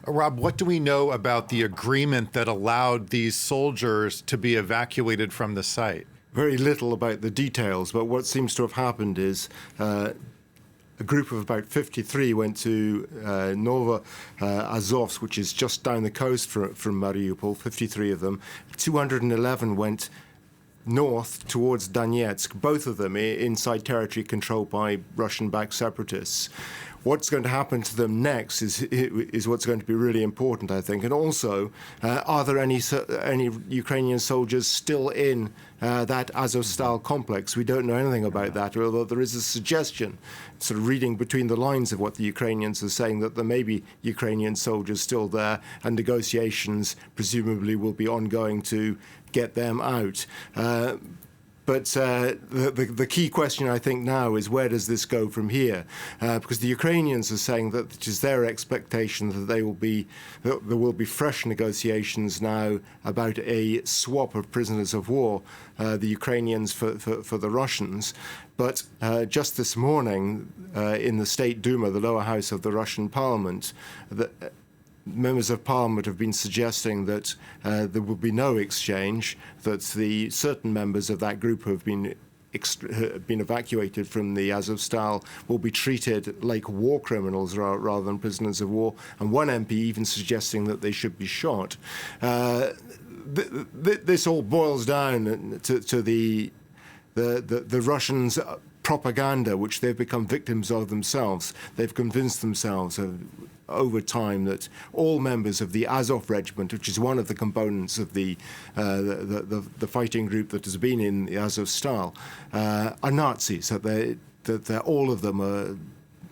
Rob, what do we know about the agreement that allowed these soldiers to be evacuated from the site? Very little about the details, but what seems to have happened is a group of about 53 went to Azovstal, which is just down the coast from Mariupol, 53 of them. 211 went north towards Donetsk, both of them inside territory controlled by Russian-backed separatists. What's going to happen to them next is what's going to be really important, I think. And also, are there any Ukrainian soldiers still in that Azovstal complex? We don't know anything about that, although there is a suggestion, sort of reading between the lines of what the Ukrainians are saying, that there may be Ukrainian soldiers still there, and negotiations presumably will be ongoing to get them out. But the key question, I think, now is where does this go from here? Because the Ukrainians are saying that it is their expectation that there will be fresh negotiations now about a swap of prisoners of war, the Ukrainians for the Russians. But just this morning, in the State Duma, the lower house of the Russian parliament, members of parliament have been suggesting that there will be no exchange, that certain members of that group who have been evacuated from the Azovstal will be treated like war criminals rather than prisoners of war, and one MP even suggesting that they should be shot. This all boils down to the Russians' propaganda, which they've become victims of themselves. They've convinced themselves over time that all members of the Azov regiment, which is one of the components of the fighting group that has been in the Azovstal, are Nazis, that all of them are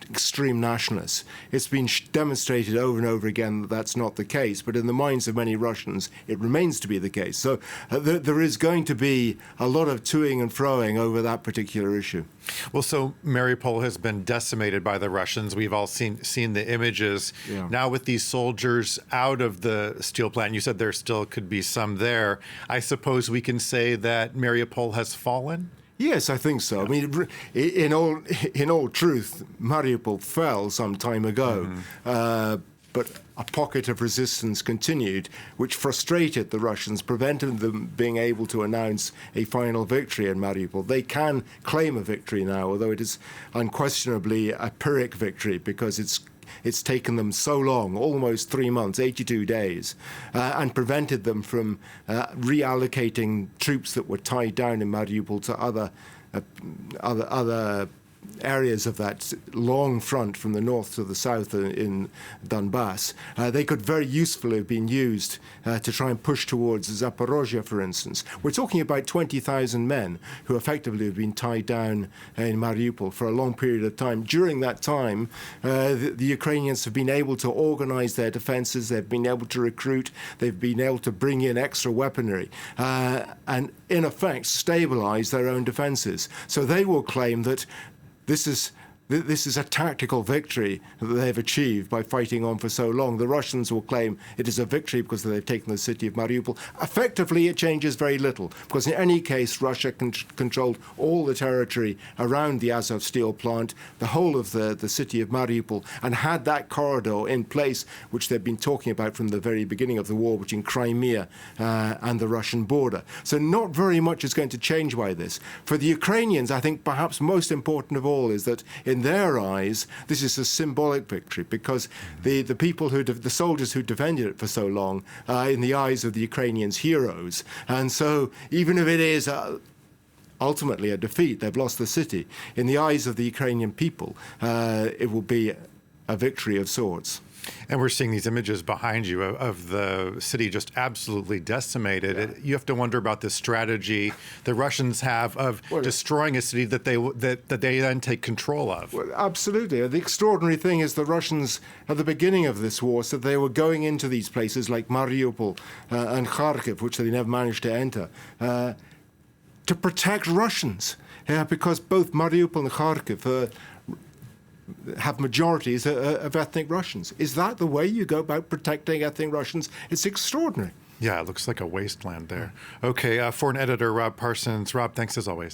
extreme nationalists. It's been demonstrated over and over again that that's not the case, but in the minds of many Russians, it remains to be the case. So there is going to be a lot of toing and froing over that particular issue. Well, so Mariupol has been decimated by the Russians. We've all seen the images. Yeah. Now with these soldiers out of the steel plant, you said there still could be some there. I suppose we can say that Mariupol has fallen? Yes, I think so. I mean, in all truth, Mariupol fell some time ago, but a pocket of resistance continued, which frustrated the Russians, prevented them being able to announce a final victory in Mariupol. They can claim a victory now, although it is unquestionably a Pyrrhic victory, because it's taken them so long, almost 3 months, 82 days, and prevented them from reallocating troops that were tied down in Mariupol to other areas of that long front from the north to the south in Donbass. They could very usefully have been used to try and push towards Zaporozhye, for instance. We're talking about 20,000 men who effectively have been tied down in Mariupol for a long period of time. During that time, the Ukrainians have been able to organize their defenses, they've been able to recruit, they've been able to bring in extra weaponry, and in effect stabilize their own defenses. So they will claim that this is a tactical victory that they've achieved by fighting on for so long. The Russians will claim it is a victory because they've taken the city of Mariupol. Effectively, it changes very little, because in any case, Russia controlled all the territory around the Azov steel plant, the whole of the city of Mariupol, and had that corridor in place, which they've been talking about from the very beginning of the war, between Crimea and the Russian border. So not very much is going to change by this. For the Ukrainians, I think perhaps most important of all is that in their eyes, this is a symbolic victory, because the soldiers who defended it for so long, in the eyes of the Ukrainians, heroes. And so even if it is ultimately a defeat, they've lost the city, in the eyes of the Ukrainian people, it will be a victory of sorts. And we're seeing these images behind you of the city just absolutely decimated. Yeah. You have to wonder about the strategy the Russians have of destroying a city that they then take control of. Well, absolutely. The extraordinary thing is the Russians, at the beginning of this war, said they were going into these places like Mariupol and Kharkiv, which they never managed to enter, to protect Russians, because both Mariupol and Kharkiv have majorities of ethnic Russians. Is that the way you go about protecting ethnic Russians? It's extraordinary. Yeah, it looks like a wasteland there. Okay, foreign editor Rob Parsons. Rob, thanks as always.